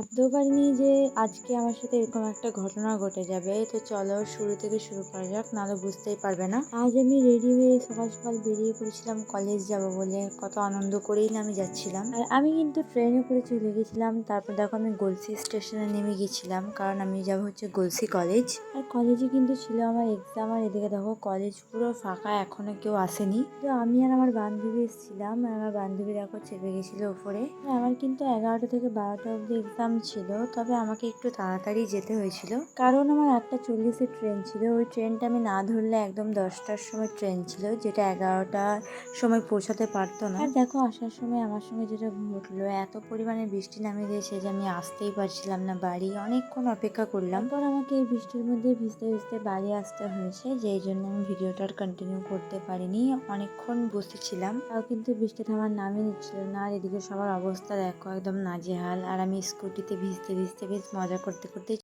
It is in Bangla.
ভাবতেও পারিনি যে আজকে আমার সাথে এরকম একটা ঘটনা ঘটে যাবে। তো চলো শুরু থেকে শুরু করা যাক, নাহলে বুঝতেই পারবে না। আজ আমি রেডি হয়ে সকাল সকাল বেরিয়ে পড়েছিলাম কলেজ যাব বলে। কত আনন্দ করেই না আমি যাচ্ছিলাম। আর আমি কিন্তু ট্রেনে করে চলে গেছিলাম। তারপর দেখো আমি গলসি স্টেশনে নেমে গেছিলাম, কারণ আমি যাবো হচ্ছে গলসি কলেজ। আর কলেজে কিন্তু ছিল আমার এক্সাম। আর এদিকে দেখো কলেজ পুরো ফাঁকা, এখনো কেউ আসেনি। তো আমি আর আমার বান্ধবী এসেছিলাম। আর আমার বান্ধবী দেখো চেপে গেছিল উপরে। আমার কিন্তু 11টা থেকে 12টা অবধি এক্সাম ছিল, তবে আমাকে একটু তাড়াতাড়ি যেতে হয়েছিল, কারণ আমার 8টা 40-এর ট্রেন ছিল। ওই ট্রেনটা আমি না ধরলে একদম 10টার সময় ট্রেন ছিল, যেটা 11টার সময় পৌঁছাতে পারতো না। আর দেখো আসার সময় আমার সঙ্গে যেটা ঘটলো, এত পরিমাণে বৃষ্টি নামে দিয়েছে যে আমি আসতেই পারছিলাম না বাড়ি। অনেকক্ষণ অপেক্ষা করলাম, তারপর আমাকে এই বৃষ্টির মধ্যে ভিজতে ভিজতে বাড়ি আসতে হয়েছে, যেই জন্য আমি ভিডিওটা আর কন্টিনিউ করতে পারিনি। অনেকক্ষণ বসেছিলাম, তাও কিন্তু বৃষ্টি থামার নামই নিচ্ছিল না। আর এদিকে সবার অবস্থা দেখো একদম নাজেহাল। আর আমি স্কুটিতে ভিজতে ভিজতে বেশ মজা করতে করতে